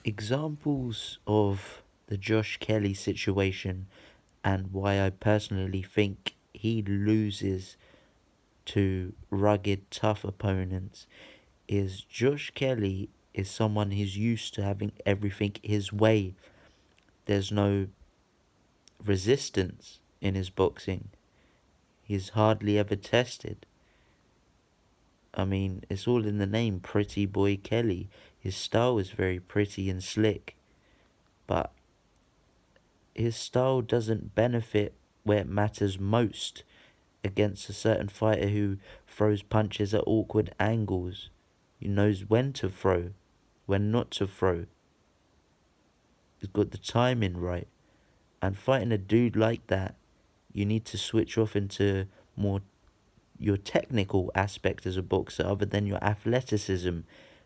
Examples of the Josh Kelly situation and why I personally think he loses to rugged, tough opponents is Josh Kelly is someone who's used to having everything his way. There's no resistance in his boxing. He's hardly ever tested. I mean, it's all in the name, Pretty Boy Kelly. His style is very pretty and slick, but his style doesn't benefit where it matters most against a certain fighter who throws punches at awkward angles, who knows when to throw, when not to throw. He's got the timing right. And fighting a dude like that, you need to switch off into more your technical aspect as a boxer other than your athleticism.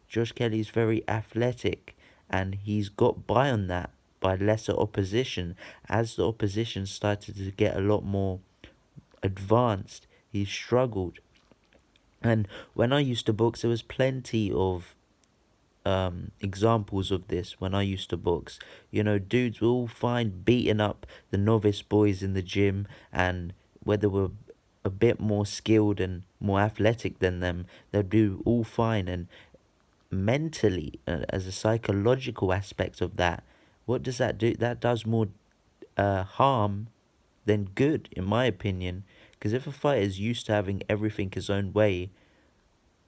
Josh Kelly's very athletic and he's got by on that by lesser opposition. As the opposition started to get a lot more advanced, he struggled. And when I used to box, there was plenty of examples of this when I used to box. You know, dudes will all find beating up the novice boys in the gym, and whether we're a bit more skilled and more athletic than them, they'll do all fine. And mentally, as a psychological aspect of that, what does that do? That does more harm than good, in my opinion. Because if a fighter is used to having everything his own way,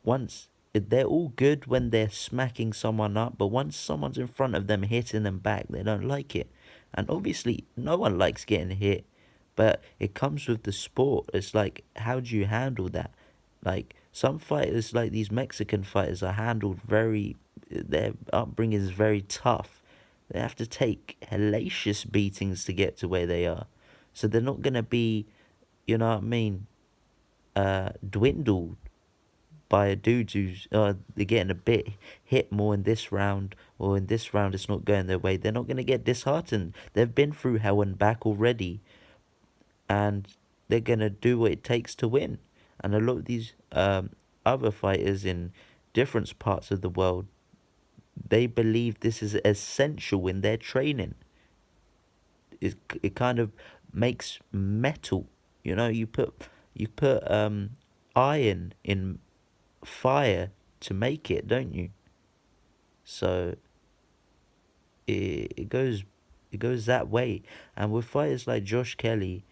once they're all good when they're smacking someone up, but once someone's in front of them hitting them back, they don't like it. And obviously, no one likes getting hit, but it comes with the sport. It's like, how do you handle that? Like, some fighters, like these Mexican fighters, are handled very, their upbringing is very tough. They have to take hellacious beatings to get to where they are. So they're not going to be, you know what I mean, dwindled by a dude who's they're getting a bit hit more in this round, or in this round it's not going their way. They're not going to get disheartened. They've been through hell and back already, and they're going to do what it takes to win. And a lot of these other fighters in different parts of the world, they believe this is essential in their training. It kind of makes metal. You know, you put iron in fire to make it, don't you? So it goes that way. And with fighters like Josh Kelly,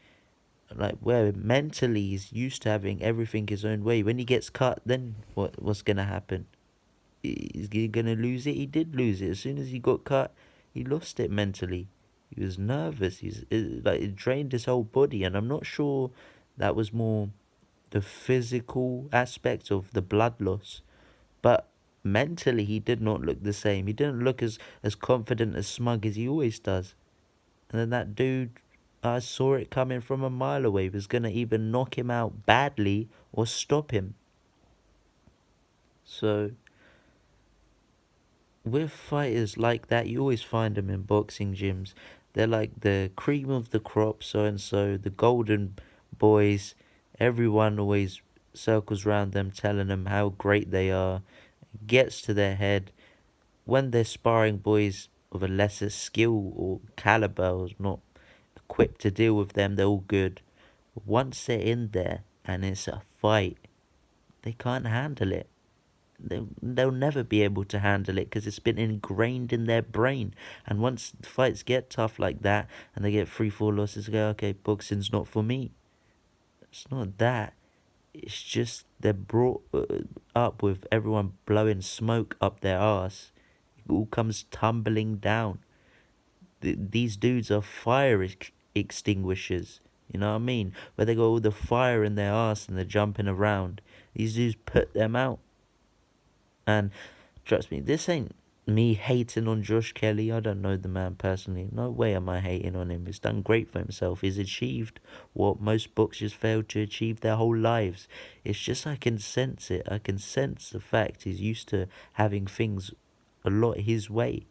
like where mentally he's used to having everything his own way. When he gets cut, then what's gonna happen? Is he gonna lose it? He did lose it. As soon as he got cut, he lost it mentally. He was nervous. Like it drained his whole body, and I'm not sure that was more the physical aspect of the blood loss. But mentally, he did not look the same. He didn't look as confident, as smug as he always does. And then that dude, I saw it coming from a mile away, was going to either knock him out badly or stop him. So, with fighters like that, you always find them in boxing gyms. They're like the cream of the crop, so and so, the golden boys. Everyone always circles around them, telling them how great they are. Gets to their head, when they're sparring boys of a lesser skill or caliber or not equipped to deal with them, they're all good. Once they're in there and it's a fight, they can't handle it. They'll never be able to handle it because it's been ingrained in their brain. And once the fights get tough like that and they get 3, 4 losses, they go, okay, boxing's not for me. It's not that. It's just they're brought up with everyone blowing smoke up their ass. It all comes tumbling down. These dudes are fire extinguishers. You know what I mean? Where they got all the fire in their ass and they're jumping around. These dudes put them out. And trust me, this ain't me hating on Josh Kelly. I don't know the man personally. No way am I hating on him. He's done great for himself. He's achieved what most boxers failed to achieve their whole lives. It's just I can sense it. I can sense the fact he's used to having things a lot his way.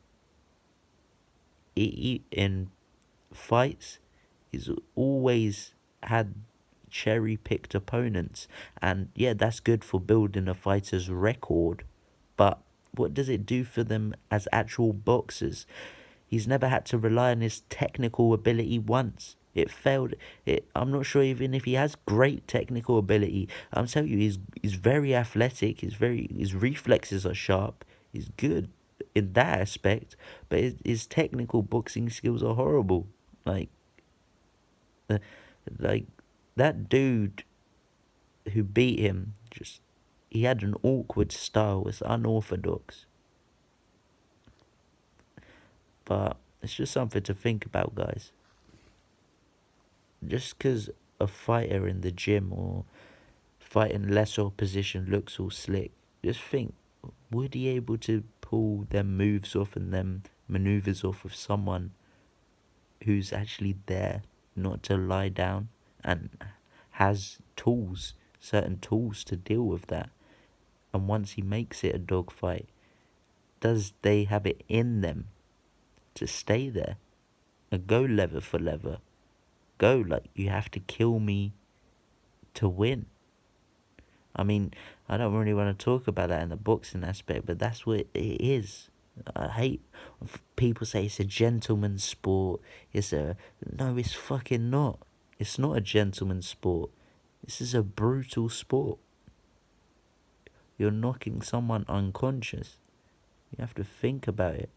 In fights, he's always had cherry picked opponents. And yeah, that's good for building a fighter's record. But what does it do for them as actual boxers? He's never had to rely on his technical ability once. It failed. I'm not sure even if he has great technical ability. I'm telling you, he's very athletic. His reflexes are sharp. He's good in that aspect, but his technical boxing skills are horrible. Like, uh, like that dude who beat him, just he had an awkward style. It's unorthodox, but it's just something to think about, guys. Just because a fighter in the gym or fighting less opposition looks all slick, just think, would he able to pull them moves off and them maneuvers off of someone who's actually there, not to lie down, and has tools, certain tools to deal with that? And once he makes it a dogfight, does they have it in them to stay there and go lever for lever? Go like, you have to kill me to win. I mean, I don't really want to talk about that in the boxing aspect, but that's what it is. I hate when people say it's a gentleman's sport. No, it's fucking not. It's not a gentleman's sport. This is a brutal sport. You're knocking someone unconscious. You have to think about it.